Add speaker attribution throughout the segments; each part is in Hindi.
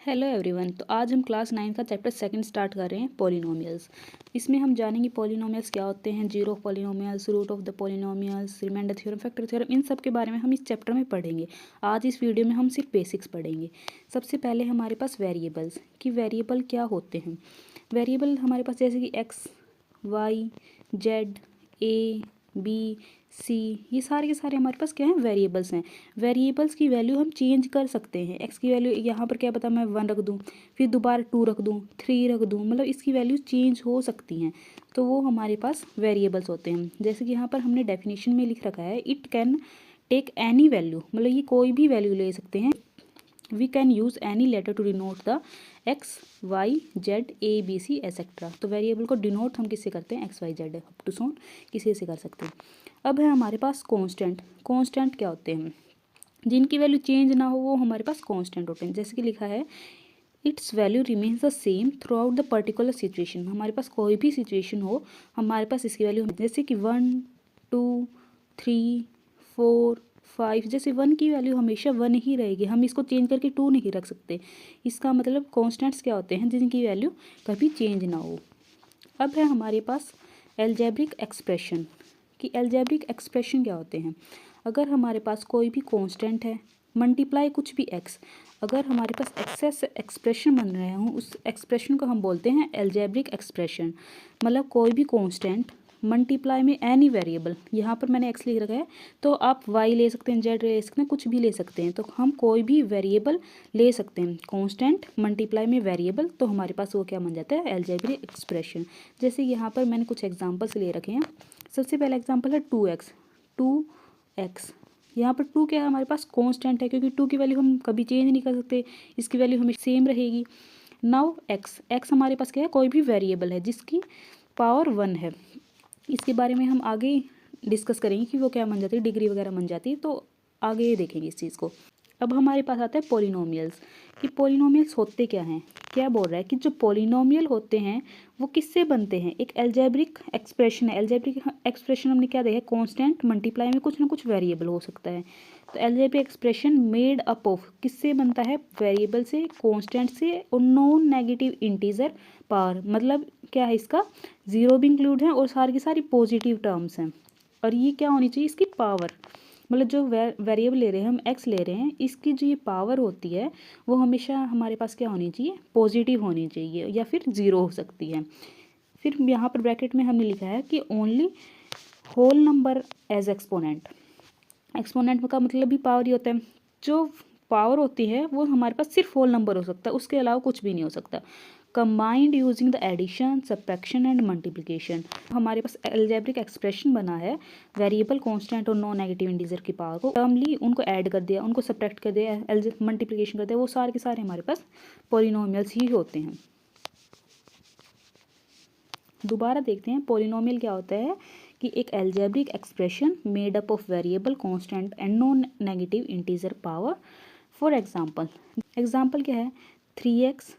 Speaker 1: Hello everyone. तो आज हम क्लास 9 का चैप्टर सेकंड स्टार्ट कर रहे हैं पॉलिनोमियल्स। इसमें हम जानेंगे पॉलिनोमियल्स क्या होते हैं, zero of polynomials, root of the polynomials, remainder theorem, factor theorem, इन सब के बारे में हम इस चैप्टर में पढ़ेंगे। आज इस वीडियो में हम सिर्फ बेसिक्स पढ़ेंगे। सबसे पहले हमारे पास वेरिएबल्स कि वेरिएबल क्या होते हैं। वेरिएबल हमारे पास जैसे कि x, Y, Z, A, B, सी, ये सारे के सारे हमारे पास क्या हैं, वेरिएबल्स हैं। वेरिएबल्स की वैल्यू हम चेंज कर सकते हैं। एक्स की वैल्यू यहाँ पर क्या पता मैं 1 रख दूँ, फिर दोबारा 2 रख दूँ, 3 रख दूँ, मतलब इसकी वैल्यू चेंज हो सकती हैं। तो वो हमारे पास वेरिएबल्स होते हैं। जैसे कि यहाँ पर हमने डेफिनेशन में लिख रखा है, it can take any value, मतलब ये कोई भी वैल्यू ले सकते हैं। We can use any letter to denote the X, Y, Z, A, B, C etcetera. तो वेरिएबल को डिनोट हम किससे करते हैं, X, Y, Z, up to so किसी से कर सकते हैं। अब है हमारे पास कांस्टेंट। कांस्टेंट क्या होते हैं, जिनकी वैल्यू चेंज ना हो वो हमारे पास कांस्टेंट होते हैं। जैसे कि लिखा है, it's value remains the same through out the particular situation. हमारे पास कोई भी सिचुएशन हो, हमारे पास इसकी वैल्यू, जैसे कि 1, 2, 3, 4, 5, जैसे 1 की वैल्यू हमेशा 1 ही रहेगी, हम इसको चेंज करके 2 नहीं रख सकते। इसका मतलब कॉन्स्टेंट्स क्या होते हैं, जिनकी वैल्यू कभी चेंज ना हो। अब है हमारे पास एल्जेब्रिक एक्सप्रेशन कि एल्जेब्रिक एक्सप्रेशन क्या होते हैं। अगर हमारे पास कोई भी कांस्टेंट है, मल्टीप्लाई कुछ भी एक्स, अगर हमारे पास एक्सेस एक्सप्रेशन बन रहे हों, उस एक्सप्रेशन को हम बोलते हैं एल्जेब्रिक एक्सप्रेशन। मतलब कोई भी कांस्टेंट मल्टीप्लाई में एनी वेरिएबल, यहाँ पर मैंने एक्स लिख रखा है, तो आप वाई ले सकते हैं, जेड ले सकते हैं, कुछ भी ले सकते हैं। तो हम कोई भी वेरिएबल ले सकते हैं, कांस्टेंट मल्टीप्लाई में वेरिएबल, तो हमारे पास वो क्या बन जाता है, एल्जेब्रिक एक्सप्रेशन। जैसे यहाँ पर मैंने कुछ एग्जांपल्स ले रखे हैं। सबसे पहला एग्जांपल है 2x। 2x, यहाँ पर 2 क्या है, हमारे पास कांस्टेंट है, क्योंकि 2 की वैल्यू हम कभी चेंज नहीं कर सकते, इसकी वैल्यू हमेशा सेम रहेगी। नाउ x हमारे पास क्या है, कोई भी वेरिएबल है जिसकी पावर 1 है। इसके बारे में हम आगे डिस्कस करेंगे कि वो क्या बन जाती है, डिग्री वगैरह बन जाती है, तो आगे देखेंगे इस चीज़ को। अब हमारे पास आता है पॉलिनोमियल्स कि पॉलिनोमियल्स होते क्या हैं। क्या बोल रहा है कि जो पॉलिनोमियल होते हैं वो किससे बनते हैं, एक एल्जेब्रिक एक्सप्रेशन है। एल्जेब्रिक एक्सप्रेशन हमने क्या देखा है, कांस्टेंट मल्टीप्लाई में कुछ ना कुछ वेरिएबल हो सकता है। तो algebraic expression made up of किससे बनता है, वेरिएबल से, कांस्टेंट से और नॉन नेगेटिव इंटीजर पावर। मतलब क्या है, इसका जीरो भी इंक्लूड है और सारी की सारी पॉजिटिव टर्म्स हैं। और ये क्या होनी चाहिए, इसकी पावर, मतलब जो वेरिएबल ले रहे हैं हम, एक्स ले रहे हैं, इसकी जो ये पावर होती है वो हमेशा हमारे पास क्या होनी चाहिए, पॉजिटिव होनी चाहिए, या फिर ज़ीरो हो सकती है। फिर यहाँ पर ब्रैकेट में हमने लिखा है कि only whole number as exponent. Exponent का मतलब भी पावर ही होता है। जो पावर होती है वो हमारे पास सिर्फ होल नंबर हो सकता है, उसके अलावा कुछ भी नहीं हो सकता। Combined using the addition, subtraction and multiplication. हमारे पास एल्जेब्रिक एक्सप्रेशन बना है, वेरिएबल, कांस्टेंट और नॉन नेगेटिव इंटीजर की पावर को टर्म ली, उनको ऐड कर दिया, उनको सब्ट्रैक्ट कर दिया, मल्टीप्लिकेशन कर दिया, वो सारे के सारे हमारे पास पॉलिनोमियल्स ही होते हैं। दोबारा देखते हैं पॉलिनोमियल क्या होता है कि एक algebraic expression made up of variable, constant and non negative integer power. For example क्या है, 3x,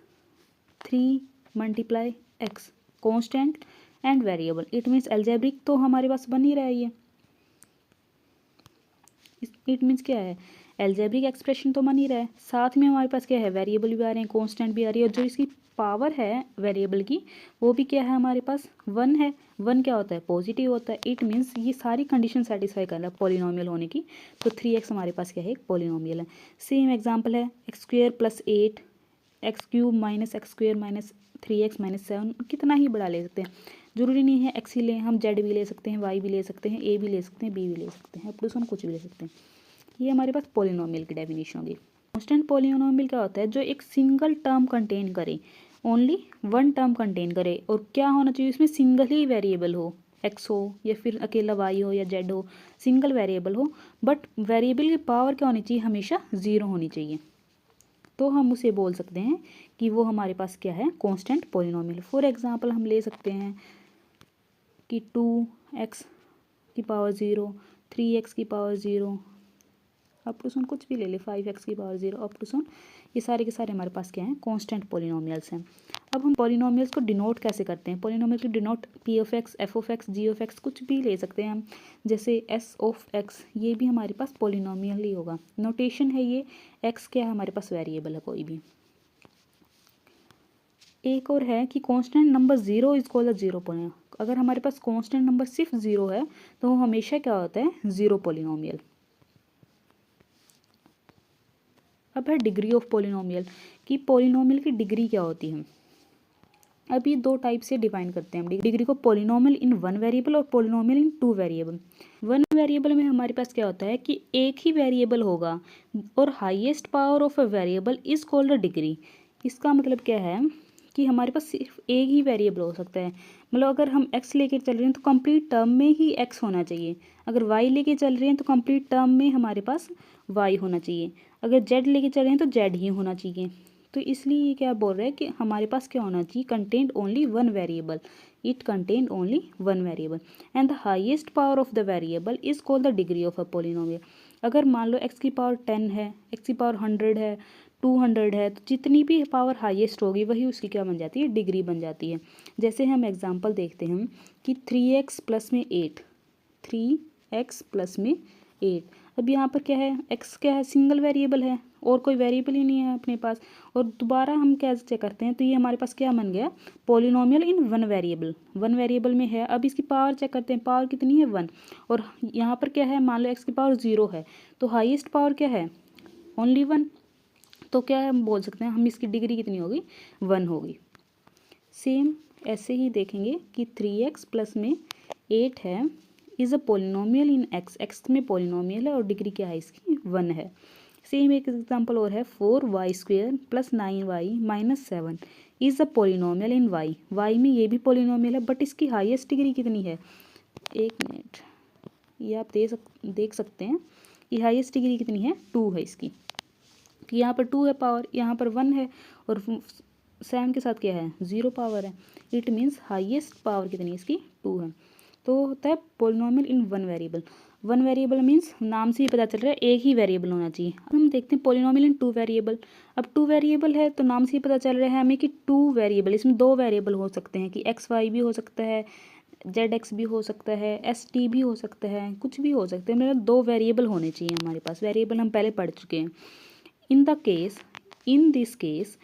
Speaker 1: 3 multiply x, constant and variable. It means algebraic तो हमारे पास बन ही रहा है ये। इट मीन्स क्या है, एल्जेब्रिक एक्सप्रेशन तो बन ही रहा है, साथ में हमारे पास क्या है, वेरिएबल भी आ रहे हैं, कांस्टेंट भी आ रही है, और जो इसकी पावर है वेरिएबल की वो भी क्या है, हमारे पास 1 है। 1 क्या होता है, पॉजिटिव होता है। इट मीन्स ये सारी कंडीशन सेटिस्फाई कर रहा है पॉलिनोमियल होने की। तो 3x हमारे पास क्या है, एक पॉलिनोमियल है। सेम एग्जाम्पल है, x² + 8, x³ - x² - 3x - 7, कितना ही बड़ा ले सकते हैं, जरूरी नहीं है x ही लें, हम z भी ले सकते हैं, y भी ले सकते हैं, a भी ले सकते हैं, b भी ले सकते हैं, प्लस 1 कुछ भी ले सकते हैं। ये हमारे पास पॉलिनोमियल की डेफिनेशन होगी। कांस्टेंट पॉलिनोमियल क्या होता है, जो एक सिंगल टर्म कंटेन करे, ओनली 1 टर्म कंटेन करे, और क्या होना चाहिए उसमें, सिंगल ही वेरिएबल हो, x हो या फिर अकेला y हो या z हो, सिंगल वेरिएबल हो, बट वेरिएबल की पावर क्या होनी चाहिए, हमेशा 0 होनी चाहिए। तो हम उसे बोल सकते हैं कि वो हमारे पास क्या है, कांस्टेंट पॉलिनोमियल। फॉर एग्जांपल हम ले सकते हैं कि 2x की पावर 0, 3x की पावर 0, अप टू 1 कुछ भी ले ले, 5x की पावर 0, अप टू 1, ये सारे के सारे हमारे पास क्या हैं, कांस्टेंट पॉलिनोमियल्स हैं। अब हम पॉलिनोमियल्स को डिनोट कैसे करते हैं, पॉलिनोमियल को डिनोट p(x), f(x), g(x), कुछ भी ले सकते हैं हम, जैसे s(x), ये भी हमारे पास पॉलिनोमियल ही होगा। नोटेशन है ये, x क्या है, हमारे पास वेरिएबल है कोई भी। एक और है कि constant number zero is called the zero polynomial. अगर हमारे पास कांस्टेंट नंबर सिर्फ ज़ीरो है तो वो हमेशा क्या होता है, ज़ीरो पोलिनोमियल। अब है डिग्री ऑफ पोलिनोमियल, कि पोलिनोमियल की डिग्री क्या होती है। अब ये दो टाइप से डिफाइन करते हैं हम डिग्री को, पोलिनोमियल इन वन वेरिएबल और पोलिनोमियल इन टू वेरिएबल। वन वेरिएबल में हमारे पास क्या होता है कि एक ही वेरिएबल होगा और highest power of a variable is called a degree. इसका मतलब क्या है कि हमारे पास सिर्फ एक ही वेरिएबल हो सकता है। मतलब अगर हम x लेके चल रहे हैं तो कंप्लीट टर्म में ही x होना चाहिए, अगर y लेके चल रहे हैं तो कंप्लीट टर्म में हमारे पास y होना चाहिए, अगर z लेके चल रहे हैं तो z ही होना चाहिए। तो इसलिए ये क्या बोल रहा है कि हमारे पास क्या होना चाहिए, content only one variable, it content only one variable and the highest power of the variable is called the degree of a polynomial. अगर मान लो x की पावर 10 है, x की पावर 100 है, 200 है, तो जितनी भी पावर हाईएस्ट होगी वही उसकी क्या बन जाती है, डिग्री बन जाती है। जैसे हम एग्जांपल देखते हैं कि 3x प्लस में 8, 3x प्लस में 8। अब यहाँ पर क्या है, x क्या है, सिंगल वेरिएबल है और कोई वेरिएबल ही नहीं है अपने पास। और दोबारा हम क्या चेक करते हैं तो ये हमारे पास क्या बन गया, polynomial in one variable, one variable में है। अब इसकी पावर चेक करते हैं, पावर कितनी है 1, और यहाँ पर क्या है, मान लो x की पावर 0 है तो हाईएस्ट पावर क्या है, ओनली 1। तो क्या हम बोल सकते हैं, हम इसकी डिग्री कितनी होगी, 1 होगी। सेम ऐसे ही देखेंगे कि 3x प्लस में 8 है, is a polynomial in x में पोलिनोमियल है और डिग्री क्या है इसकी, 1 है। सेम एक एग्जांपल और है, 4y² plus 9y minus 7 is a polynomial in y में ये भी पोलिनोमियल है बट इसकी हाईएस्ट डिग्री कितनी है, एक मिनट, ये आप देख सकते हैं कि हाईएस्ट डिग्री कितनी है, 2 है इसकी। तो यहाँ पर 2 है पावर, यहाँ पर 1 है और 7 के साथ क्या है, 0 पावर है। इट मीन्स हाईएस्ट पावर कितनी है इसकी, 2 है। तो होता है polynomial in one variable. One variable means नाम से ही पता चल रहा है एक ही वेरिएबल होना चाहिए। अब हम देखते हैं पोलिनोमियल इन टू वेरिएबल। अब टू वेरिएबल है तो नाम से ही पता चल रहा है हमें कि टू वेरिएबल, इसमें दो वेरिएबल हो सकते हैं कि एक्स वाई भी हो सकता है, जेड एक्स भी हो सकता है, एस टी भी हो सकता है, कुछ भी हो सकते हैं। मतलब दो वेरिएबल होने चाहिए हमारे पास, वेरिएबल हम पहले पढ़ चुके हैं। In this case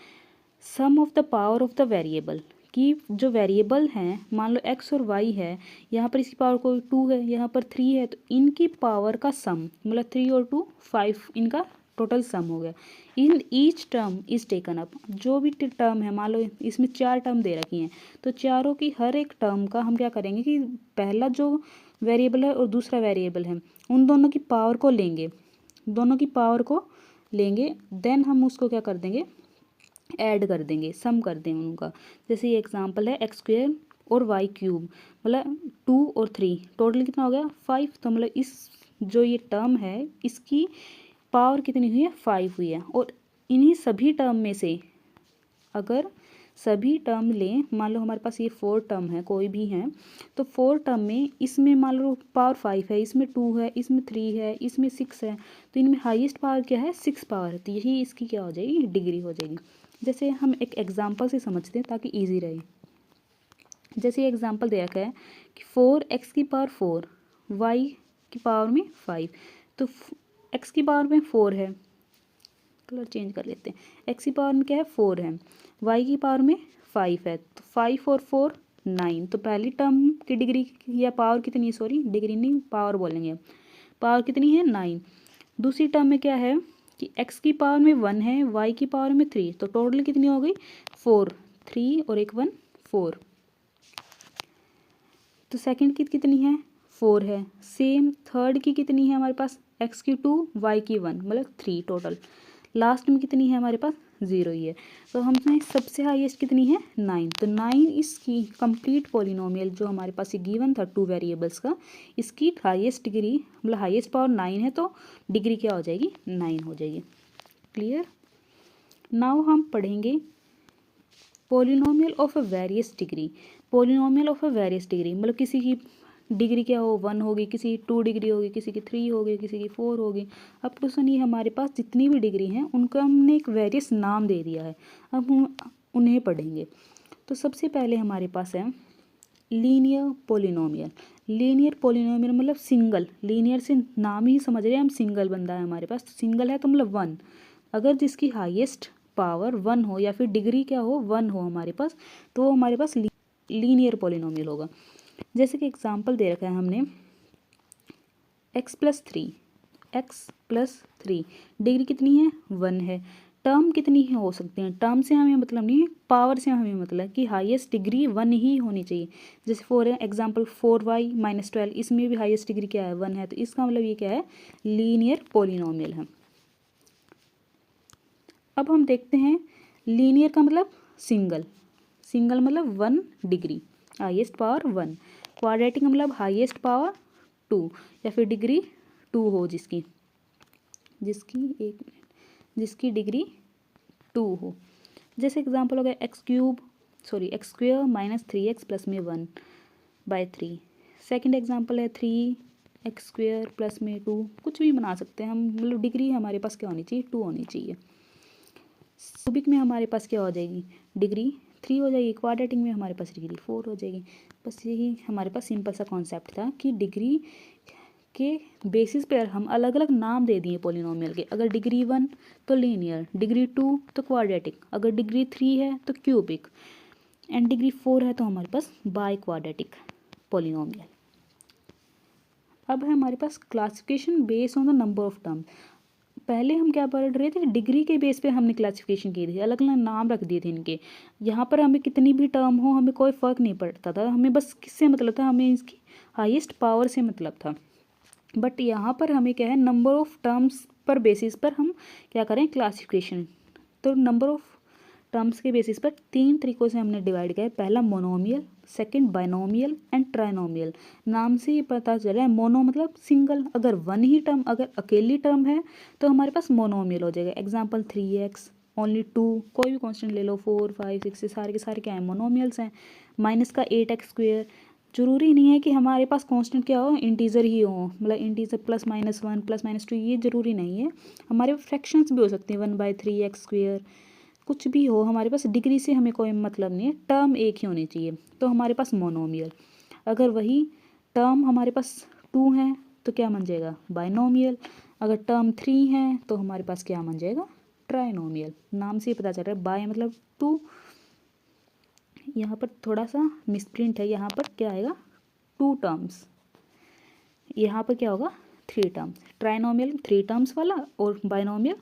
Speaker 1: sum of the power of the variable, कि जो वेरिएबल हैं मान लो x और y है, यहाँ पर इसकी पावर कोई 2 है, यहाँ पर 3 है, तो इनकी पावर का सम मतलब 3 और 2 5, इनका टोटल सम हो गया। In each term is taken up, जो भी टर्म है, मान लो इसमें 4 टर्म दे रखी हैं तो चारों की हर एक टर्म का हम क्या करेंगे कि पहला जो वेरिएबल है और दूसरा वेरिएबल है उन दोनों की पावर को लेंगे, दोनों की पावर को लेंगे, देन हम उसको क्या कर देंगे, ऐड कर देंगे, सम कर देंगे उनका। जैसे ये एग्जांपल है x² और y³ मतलब 2 और 3 टोटल कितना हो गया 5। तो मतलब इस जो ये टर्म है इसकी पावर कितनी हुई है, 5 हुई है। और इन्हीं सभी टर्म में से अगर सभी टर्म लें, मान लो हमारे पास ये 4 टर्म है कोई भी है, तो 4 टर्म में इसमें मान लो पावर 5 है, इसमें 2 है, इसमें 3 है, इसमें 6 है, तो इनमें हाईएस्ट पावर क्या है, 6 पावर है। तो यही इसकी क्या हो जाएगी, डिग्री हो जाएगी। जैसे हम एक एग्जांपल से समझते हैं ताकि इजी रहे। जैसे एग्जांपल दे रखा है कि 4x की पावर 4, y की पावर में 5, तो x की पावर में 4 है, कलर चेंज कर लेते हैं, x की पावर में क्या है 4 है, y की पावर में 5 है, तो 5 और 4 9। तो पहली टर्म की डिग्री या पावर कितनी है, सॉरी डिग्री नहीं पावर बोलेंगे, पावर कितनी है 9। दूसरी टर्म में क्या है कि x की पावर में 1 है, y की पावर में 3, तो टोटल कितनी हो गई 4, 3 और एक 1 4। तो सेकंड की कितनी है 4 है। सेम थर्ड की कितनी है हमारे पास, x की 2 y की 1 मतलब 3 टोटल। लास्ट में कितनी है हमारे पास 0 ही है। तो हमने सबसे हाईएस्ट कितनी है 9, तो 9 इसकी कंप्लीट पॉलिनोमियल जो हमारे पास ये गिवन था टू वेरिएबल्स का, इसकी हाईएस्ट डिग्री मतलब हाईएस्ट पावर 9 है, तो डिग्री क्या हो जाएगी 9 हो जाएगी। क्लियर। नाउ हम पढ़ेंगे polynomial of a various degree. Polynomial of a various degree मतलब किसी की डिग्री क्या हो 1 होगी, किसी की 2 डिग्री होगी, किसी की 3 होगी, किसी की 4 होगी। अब तो सुनिए हमारे पास जितनी भी डिग्री हैं उनका हमने एक वेरियस नाम दे दिया है, अब हम उन्हें पढ़ेंगे। तो सबसे पहले हमारे पास है लीनियर पोलिनोमियल। लीनियर पोलिनोमियल मतलब सिंगल, लीनियर से नाम ही समझ रहे हैं हम, सिंगल बंदा है हमारे पास, तो सिंगल है तो मतलब 1। अगर जिसकी हाईएस्ट पावर 1 हो या फिर डिग्री क्या हो 1 हो हमारे पास, तो वो हमारे पास लीनियर पॉलिनोमियल होगा। जैसे कि एग्जांपल दे रखा है हमने x+3 डिग्री कितनी है 1 है। टर्म कितनी हो सकते हैं, टर्म से हमें मतलब नहीं है, पावर से हमें मतलब कि हाईएस्ट डिग्री 1 ही होनी चाहिए। जैसे फॉर एग्जांपल 4y-12 इसमें भी हाईएस्ट डिग्री क्या है 1 है, तो इसका मतलब ये क्या है लीनियर पॉलिनोमियल है। अब हम देखते हैं लीनियर का मतलब सिंगल, सिंगल मतलब 1 डिग्री, हाईएस्ट पावर 1। क्वाड्रेटिक मतलब हाईएस्ट पावर 2 या फिर डिग्री 2 हो जिसकी जिसकी डिग्री 2 हो। जैसे एग्जांपल हो गया x² माइनस 3x प्लस में 1/3। सेकंड एग्जांपल है 3x² प्लस में 2, कुछ भी बना सकते हैं हम, मतलब डिग्री हमारे पास क्या होनी चाहिए 2 होनी चाहिए। क्यूबिक में हमारे पास क्या हो जाएगी डिग्री 3 हो जाएगी, क्वाड्रेटिक में हमारे पास डिग्री 4 हो जाएगी। बस यही हमारे पास सिंपल सा कॉन्सेप्ट था कि डिग्री के बेसिस पर हम अलग अलग नाम दे दिए पॉलिनोमियल के। अगर डिग्री 1 तो लीनियर, डिग्री 2 तो क्वाड्रेटिक, अगर डिग्री 3 है तो क्यूबिक, एंड डिग्री 4 है तो हमारे पास बाई क्वाड्रेटिक पॉलिनोमियल। अब है हमारे पास classification based on the number of term. पहले हम क्या पढ़ रहे थे, डिग्री के बेस पे हमने क्लासिफिकेशन की थी, अलग अलग नाम रख दिए थे इनके। यहाँ पर हमें कितनी भी टर्म हो हमें कोई फ़र्क नहीं पड़ता था, हमें बस किससे मतलब था, हमें इसकी हाईएस्ट पावर से मतलब था। बट यहाँ पर हमें क्या है नंबर ऑफ टर्म्स पर बेसिस पर हम क्या करें क्लासिफिकेशन। तो नंबर ऑफ टर्म्स के बेसिस पर 3 तरीकों से हमने डिवाइड किया है। पहला monomial, second binomial and trinomial. नाम से ही पता चल रहा है मोनो मतलब सिंगल, अगर 1 ही टर्म अगर अकेली टर्म है तो हमारे पास मोनोमियल हो जाएगा। एग्जांपल 3x ओनली 2, कोई भी कांस्टेंट ले लो 4 5 6 सारे के सारे क्या है मोनोमियल्स हैं। माइनस का 8x², जरूरी नहीं है कि हमारे पास कांस्टेंट क्या हो इंटीजर ही हो, मतलब इंटीजर +-1 +-2 ये जरूरी नहीं है, हमारे फ्रैक्शंस भी हो सकते हैं 1/3x², कुछ भी हो, हमारे पास डिग्री से हमें कोई मतलब नहीं है, टर्म एक ही होनी चाहिए तो हमारे पास मोनोमियल। अगर वही टर्म हमारे पास 2 है तो क्या बन जाएगा बाइनोमियल, अगर टर्म 3 है तो हमारे पास क्या बन जाएगा ट्राइनोमियल। नाम से ही पता चल रहा है बाय मतलब 2, यहाँ पर थोड़ा सा मिसप्रिंट है, यहाँ पर क्या आएगा 2 टर्म्स, यहाँ पर क्या होगा 3 टर्म्स। ट्राइनोमियल 3 टर्म्स वाला और बाइनोमियल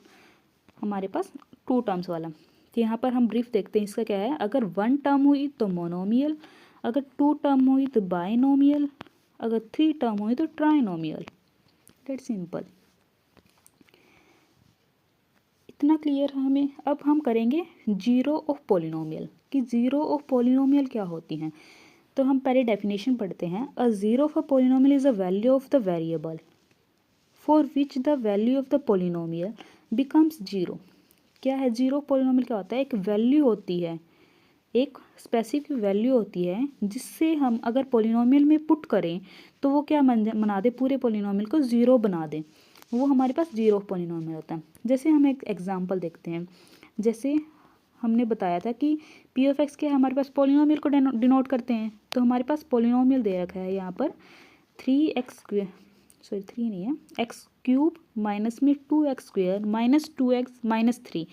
Speaker 1: हमारे पास 2 टर्म्स वाला। तो यहाँ पर हम ब्रीफ देखते हैं इसका क्या है, अगर 1 टर्म हुई तो मोनोमियल, अगर 2 टर्म हुई तो बाइनोमियल, अगर 3 टर्म हुई तो ट्राइनोमियल। डेट सिंपल, इतना क्लियर है हमें। अब हम करेंगे जीरो ऑफ पॉलिनोमियल कि जीरो ऑफ पॉलिनोमियल क्या होती हैं। तो हम पहले डेफिनेशन पढ़ते हैं। A zero of a polynomial is the value of the variable for which the value of the polynomial becomes zero. क्या है जीरो पॉलिनोमियल क्या होता है, एक वैल्यू होती है, एक स्पेसिफिक वैल्यू होती है जिससे हम अगर पॉलिनोमियल में पुट करें तो वो क्या बना दे पूरे पॉलिनोमियल को ज़ीरो बना दे, वो हमारे पास जीरो पॉलिनोमियल होता है। जैसे हम एक एग्जांपल देखते हैं, जैसे हमने बताया था कि पी ऑफ एक्स क्या हमारे पास पॉलिनोमियल को डिनोट करते हैं, तो हमारे पास पॉलिनोमियल दे रखा है यहाँ पर 3x² सॉरी 3 नहीं है x³ माइनस में 2x² माइनस 2x माइनस 3।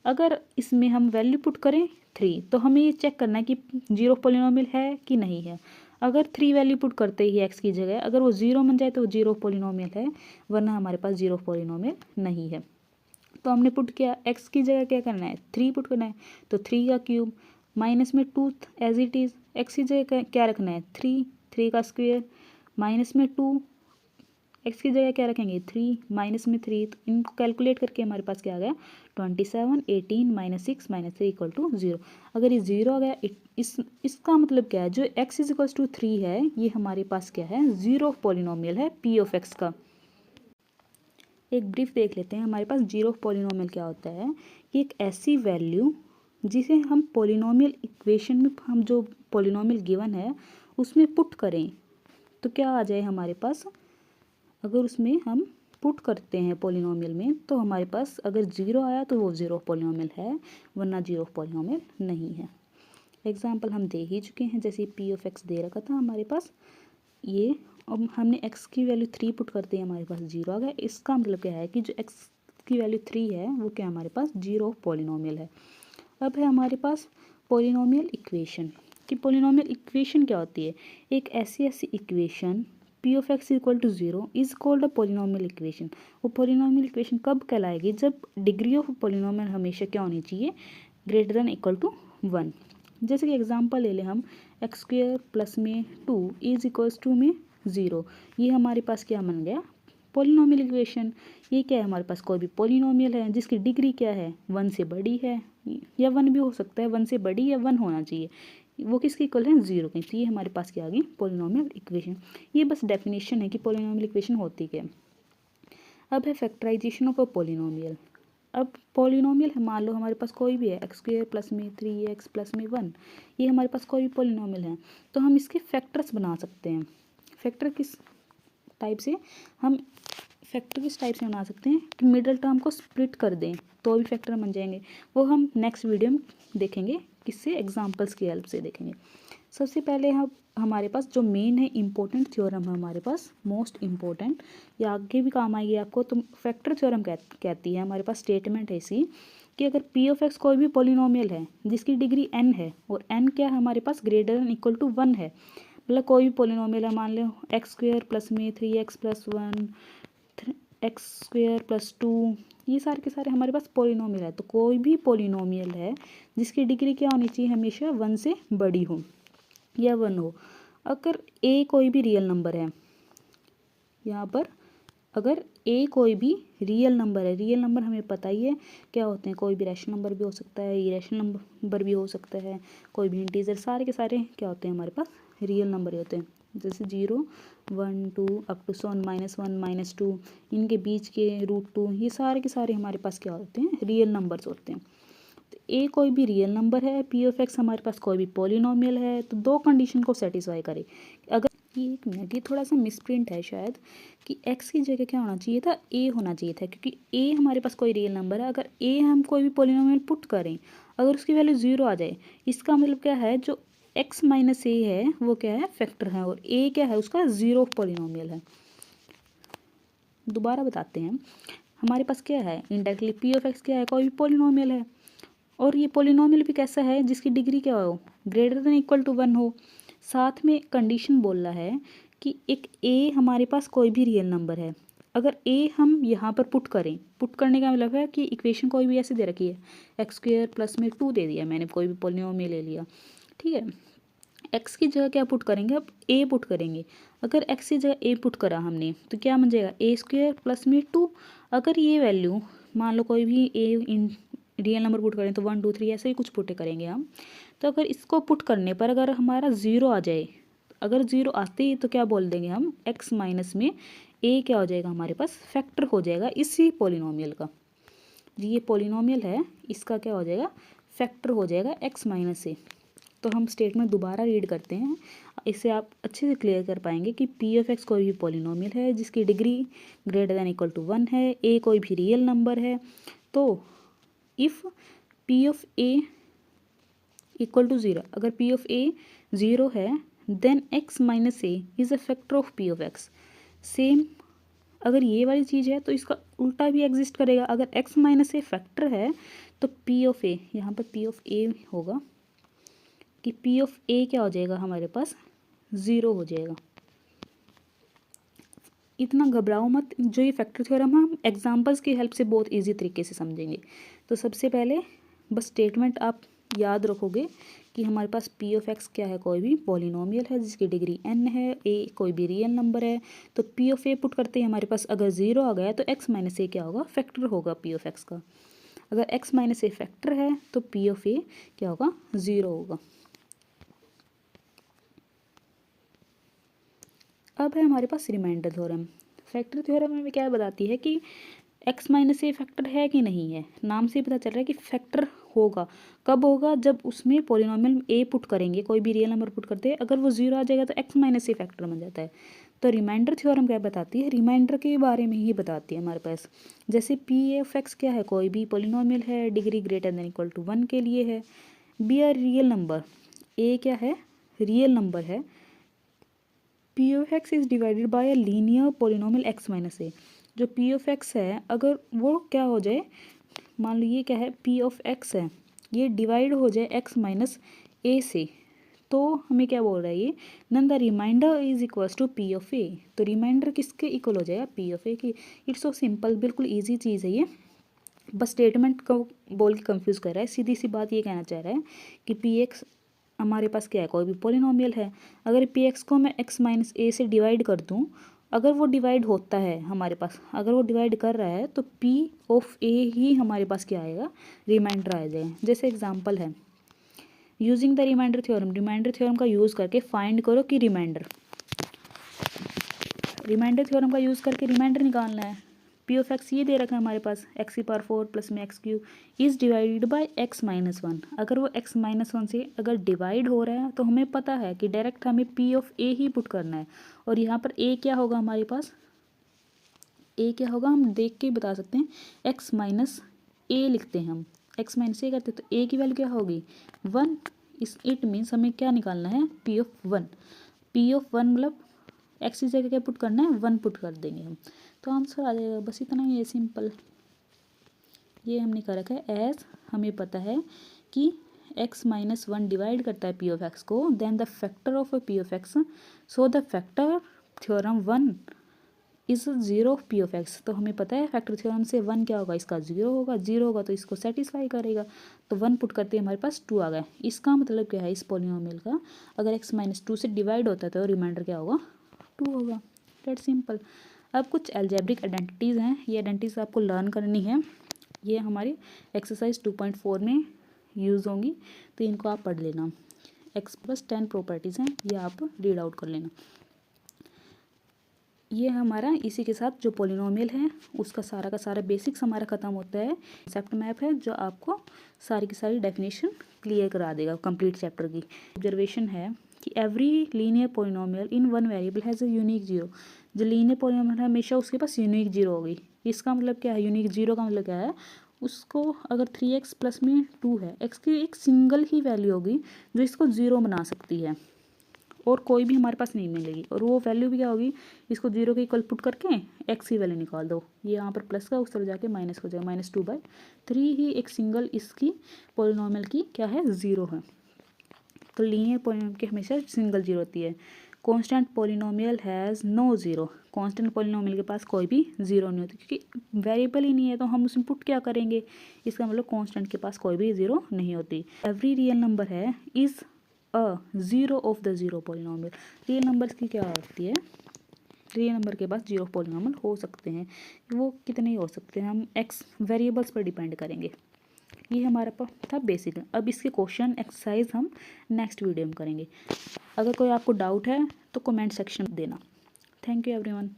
Speaker 1: अगर इसमें हम वैल्यू पुट करें 3 तो हमें ये चेक करना है कि जीरो पॉलिनोमियल है कि नहीं है। अगर 3 वैल्यू पुट करते ही x की जगह अगर वो 0 बन जाए तो वो जीरो पॉलिनोमियल है, वरना हमारे पास जीरो पॉलिनोमियल नहीं है। तो हमने पुट किया x की जगह क्या करना है 3 पुट करना है, तो 3 का क्यूब माइनस में 2 एज इट इज़, x की जगह क्या रखना है 3 का स्क्वेयर माइनस में 2, x की जगह क्या रखेंगे 3 माइनस में 3, तो इनको कैलकुलेट करके हमारे पास क्या आ गया 27 18 माइनस 6 माइनस 3 इक्वल टू 0। अगर ये 0 आ गया इसका मतलब क्या है जो x इज इक्वल टू 3 है ये हमारे पास क्या है जीरो पॉलिनोमियल है p ऑफ x का। एक ब्रीफ देख लेते हैं, हमारे पास जीरो पॉलिनोमियल क्या होता है कि एक ऐसी वैल्यू जिसे हम पॉलिनोमियल इक्वेशन में हम जो पॉलिनोमियल गिवन है उसमें पुट करें तो क्या आ जाए हमारे पास, अगर उसमें हम पुट करते हैं पॉलिनोमियल में तो हमारे पास अगर 0 आया तो वो जीरो पॉलिनोमियल है, वरना जीरो पॉलिनोमियल नहीं है। एग्जाम्पल हम दे ही चुके हैं, जैसे पी ऑफ एक्स दे रखा था हमारे पास ये, अब हमने x की वैल्यू 3 पुट करते हैं हमारे पास 0 आ गया। इसका मतलब क्या है कि जो x की वैल्यू 3 है वो क्या हमारे पास जीरो पॉलिनोमियल है। अब है हमारे पास पॉलिनोमियल इक्वेशन कि पॉलिनोमियल इक्वेशन क्या होती है। एक ऐसी equation P of X equal to zero is called a polynomial equation. वो पॉलिनोमियल इक्वेशन कब कहलाएगी, जब डिग्री ऑफ पॉलिनोमियल हमेशा क्या होनी चाहिए, ग्रेटर देन इक्वल टू 1। जैसे कि एग्जांपल ले लें हम, एक्स स्क्वेयर प्लस में 2 इज इक्वल्स टू में 0। ये हमारे पास क्या बन गया, पॉलिनोमियल इक्वेशन। ये क्या है, हमारे पास कोई भी पॉलिनोमियल है जिसकी डिग्री क्या है, 1 से बड़ी है, या 1 भी हो सकता है, 1 से बड़ी या 1 होना चाहिए, वो किसके इक्वल है, 0 की। तो ये हमारे पास क्या आ गई, पॉलिनोमियल इक्वेशन। ये बस डेफिनेशन है कि पॉलिनोमियल इक्वेशन होती क्या है। अब है फैक्टराइजेशन ऑफ अ पॉलिनोमियल। अब पॉलिनोमियल है, मान लो हमारे पास कोई भी है, एक्स स्क्वेयर प्लस में 3x प्लस में 1, ये हमारे पास कोई भी पॉलिनोमियल है, तो हम इसके फैक्टर्स बना सकते हैं। फैक्टर किस टाइप से, हम फैक्टर किस टाइप से बना सकते हैं कि मिडिल टर्म को स्प्लिट कर दें तो भी फैक्टर बन जाएंगे। वो हम नेक्स्ट वीडियो में देखेंगे, किससे, एग्जांपल्स की हेल्प से देखेंगे। सबसे पहले हम हमारे पास जो मेन है इम्पोर्टेंट थ्योरम है हमारे पास, मोस्ट इम्पोर्टेंट, या आगे भी काम आएगी आपको, तो फैक्टर थ्योरम कहती है, हमारे पास स्टेटमेंट है इसी कि अगर पी ऑफ एक्स कोई भी पॉलिनोमियल है जिसकी डिग्री n है और n क्या है हमारे पास, ग्रेटर देन इक्वल टू 1 है, मतलब कोई भी पॉलिनोमियल है, मान लो एक्स स्क्वेयर प्लस में 3x plus 1, x square plus 2, ये सारे के सारे हमारे पास पॉलिनोमियल है। तो कोई भी पॉलिनोमियल है जिसकी डिग्री क्या होनी चाहिए, हमेशा 1 से बड़ी हो या 1 हो। अगर a कोई भी रियल नंबर है, यहाँ पर अगर a कोई भी रियल नंबर है, रियल नंबर हमें पता ही है क्या होते हैं, कोई भी रैशनल नंबर भी हो सकता है, इरेशनल नंबर भी हो सकता है, कोई भी इंटीजर, सारे के सारे क्या होते हैं हमारे पास, रियल नंबर ही होते हैं। जैसे 0 1 2 अप टू -1 -2, इनके बीच के √2, ये सारे के सारे हमारे पास क्या होते हैं, रियल नंबर्स होते हैं। तो ए कोई भी रियल नंबर है, पी ऑफ एक्स हमारे पास कोई भी पॉलिनोमियल है, तो दो कंडीशन को सेटिस्फाई करे। अगर ये एक मिनट, ये थोड़ा सा मिसप्रिंट है शायद, कि एक्स की जगह क्या होना चाहिए था, ए होना चाहिए था, क्योंकि ए हमारे पास कोई रियल नंबर है। अगर ए हम कोई भी पॉलिनोमियल पुट करें, अगर उसकी वैल्यू 0 आ जाए, इसका मतलब क्या है, जो x माइनस ए है वो क्या है, फैक्टर है, और a क्या है, उसका जीरो पॉलिनोमियल है। दोबारा बताते हैं, हमारे पास क्या है, इंडायरेक्टली पी ऑफ एक्स क्या है, कोई भी पॉलिनोमियल है, और ये पॉलिनोमियल भी कैसा है, जिसकी डिग्री क्या हो, ग्रेटर देन इक्वल टू 1 हो। साथ में कंडीशन बोल रहा है कि एक a हमारे पास कोई भी रियल नंबर है, अगर a हम यहाँ पर पुट करें, पुट करने का मतलब है कि इक्वेशन कोई भी ऐसे दे रखी है, एक्स स्क्वेयर प्लस में 2 दे दिया मैंने, कोई भी पॉलिनोमियल ले लिया, ठीक है। x की जगह क्या पुट करेंगे, अब a पुट करेंगे। अगर x की जगह a पुट करा हमने तो क्या बन जाएगा, a स्क्वेयर प्लस में 2। अगर ये वैल्यू मान लो कोई भी a in real number put करें तो 1 2 3 ऐसे ही कुछ पुट करेंगे हम, तो अगर इसको पुट करने पर अगर हमारा 0 आ जाए, अगर 0 आते ही तो क्या बोल देंगे हम, x माइनस में a क्या हो जाएगा, हमारे पास फैक्टर हो जाएगा इसी पॉलिनोमियल का। ये पॉलिनोमियल है, इसका क्या हो जाएगा, फैक्टर हो जाएगा x माइनस a। तो हम स्टेटमेंट दोबारा रीड करते हैं, इससे आप अच्छे से क्लियर कर पाएंगे कि पी ऑफ एक्स कोई भी पॉलिनोमियल है जिसकी degree greater than equal to 1 है, ए कोई भी रियल नंबर है, तो if P of A equal to 0, अगर पी ऑफ ए 0 है, then X minus A is a factor of P of X. Same अगर ये वाली चीज़ है तो इसका उल्टा भी एग्जिस्ट करेगा, अगर एक्स माइनस ए फैक्टर है तो पी ऑफ ए, यहाँ पर पी ऑफ ए होगा कि पी ऑफ ए क्या हो जाएगा, हमारे पास 0 हो जाएगा। इतना घबराओ मत, जो ये फैक्टर थ्योरम हम एग्जांपल्स की हेल्प से बहुत इजी तरीके से समझेंगे। तो सबसे पहले बस स्टेटमेंट आप याद रखोगे कि हमारे पास पी ऑफ एक्स क्या है, कोई भी पॉलिनोमियल है जिसकी डिग्री n है, a कोई भी रियल नंबर है, तो पी ऑफ ए पुट करते हैं हमारे पास अगर 0 आ गया तो x माइनस ए क्या होगा, फैक्टर होगा पी ऑफ एक्स का। अगर x माइनस ए फैक्टर है तो पी ऑफ ए क्या होगा, 0 होगा। अब है हमारे पास रिमाइंडर थ्योरम। फैक्टर थ्योरम में क्या बताती है कि x माइनस ए फैक्टर है कि नहीं है, नाम से ही पता चल रहा है कि फैक्टर होगा। कब होगा, जब उसमें पॉलिनोमियल a पुट करेंगे, कोई भी रियल नंबर पुट करते हैं, अगर वो 0 आ जाएगा तो x माइनस ए फैक्टर बन जाता है। तो रिमाइंडर थ्योरम क्या बताती है, रिमाइंडर के बारे में ही बताती है हमारे पास। जैसे पी एफ एक्स क्या है, कोई भी पॉलिनोमियल है, degree greater than equal to 1 के लिए है, B are real number, a क्या है, रियल नंबर है, p of x is divided by a linear polynomial x minus a, जो पी ऑफ एक्स है अगर वो क्या हो जाए, मान लो ये क्या है पी ऑफ एक्स है, ये डिवाइड हो जाए एक्स माइनस ए से, तो हमें क्या बोल रहा है ये, नन the remainder is equals to P of A. तो रिमाइंडर किसके इक्वल हो जाएगा, पी ऑफ ए की। इट्स सो सिंपल, बिल्कुल ईजी चीज़ है ये, बस स्टेटमेंट को बोल के कंफ्यूज कर रहा है। सीधी सी बात ये कहना चाह रहा है कि पी एक्स हमारे पास क्या है, कोई भी पॉलिनोमियल है, अगर पी एक्स को मैं एक्स माइनस ए से डिवाइड कर दूँ, अगर वो डिवाइड होता है हमारे पास, अगर वो डिवाइड कर रहा है तो पी ऑफ ए ही हमारे पास क्या आएगा, रिमाइंडर आ जाएगा। जैसे एग्जांपल है using the remainder theorem, remainder theorem का यूज़ करके फाइंड करो कि रिमाइंडर थ्योरम का यूज़ करके रिमाइंडर निकालना है। पी ऑफ एक्स ये दे रखा है हमारे पास, एक्स की पावर 4 प्लस में x Q is divided by x minus 1। अगर वो एक्स माइनस 1 से अगर डिवाइड हो रहा है तो हमें पता है कि डायरेक्ट हमें P of A he put करना है। और यहाँ पर ए क्या होगा हमारे पास, ए क्या होगा हम देख के बता सकते हैं, एक्स माइनस ए लिखते हैं हम, एक्स माइनस ए करते हैं तो ए की वैल्यू क्या होगी 1। इस इट मीन्स हमें क्या निकालना है, पी ऑफ 1। पी ऑफ 1 मतलब एक्स की जगह क्या पुट करना है, 1 पुट कर देंगे हम, तो आंसर आ जाएगा। बस इतना ही है, सिंपल। ये हमने कर रखा है एज हमें पता है कि एक्स माइनस 1 डिवाइड करता है पी ऑफ एक्स को, then the factor of P of X, so the factor theorem 1 is zero of P of X. तो हमें पता है फैक्टर थ्योरम से 1 क्या होगा, इसका जीरो होगा, जीरो होगा तो इसको सेटिस्फाई करेगा, तो 1 पुट करते हैं हमारे पास 2 आ गया। इसका मतलब क्या है, इस पॉलिनोमियल का अगर एक्स माइनस 2 से डिवाइड होता है तो रिमाइंडर क्या होगा, 2 होगा। That simple. अब कुछ एल्जेब्रिक आइडेंटिटीज़ हैं, ये आइडेंटिटीज़ आपको लर्न करनी है, ये हमारी एक्सरसाइज 2.4 में यूज़ होंगी, तो इनको आप पढ़ लेना। एक्स प्लस 10 प्रॉपर्टीज़ हैं, ये आप रीड आउट कर लेना। ये हमारा इसी के साथ जो पॉलिनोमियल है उसका सारा का सारा बेसिक्स हमारा ख़त्म होता है। कॉन्सेप्ट मैप है जो आपको सारी की सारी डेफिनेशन क्लियर करा देगा कंप्लीट चैप्टर की। ऑब्जर्वेशन है कि every linear polynomial in one variable has a unique zero. जो लीनियर पॉलिनोमियल है हमेशा उसके पास यूनिक जीरो होगी। इसका मतलब क्या है, यूनिक जीरो का मतलब क्या है, उसको अगर 3x प्लस में 2 है, x की एक सिंगल ही वैल्यू होगी जो इसको ज़ीरो बना सकती है और कोई भी हमारे पास नहीं मिलेगी, और वो वैल्यू भी क्या होगी, इसको जीरो के इक्वल पुट करके एक्स की वैल्यू निकाल दो, ये यहाँ पर प्लस का उस तरफ जाके माइनस हो जाएगा, -2/3 ही एक सिंगल इसकी पॉलिनोमियल की क्या है, ज़ीरो है। तो लीनियर पॉलिनोमियल की हमेशा सिंगल जीरो होती है। Constant polynomial has no zero, constant polynomial के पास कोई भी ज़ीरो नहीं होती, क्योंकि वेरिएबल ही नहीं है तो हम उसमें पुट क्या करेंगे, इसका मतलब कांस्टेंट के पास कोई भी ज़ीरो नहीं होती। एवरी रियल नंबर है is zero of the zero polynomial. Real numbers की क्या होती है, रियल नंबर के पास जीरो पॉलिनोमियल हो सकते हैं, वो कितने ही हो सकते हैं, हम एक्स वेरिएबल्स पर डिपेंड करेंगे। ये हमारा था बेसिक। अब इसके क्वेश्चन एक्सरसाइज हम नेक्स्ट वीडियो में करेंगे। अगर कोई आपको डाउट है तो कमेंट सेक्शन में देना। Thank you everyone.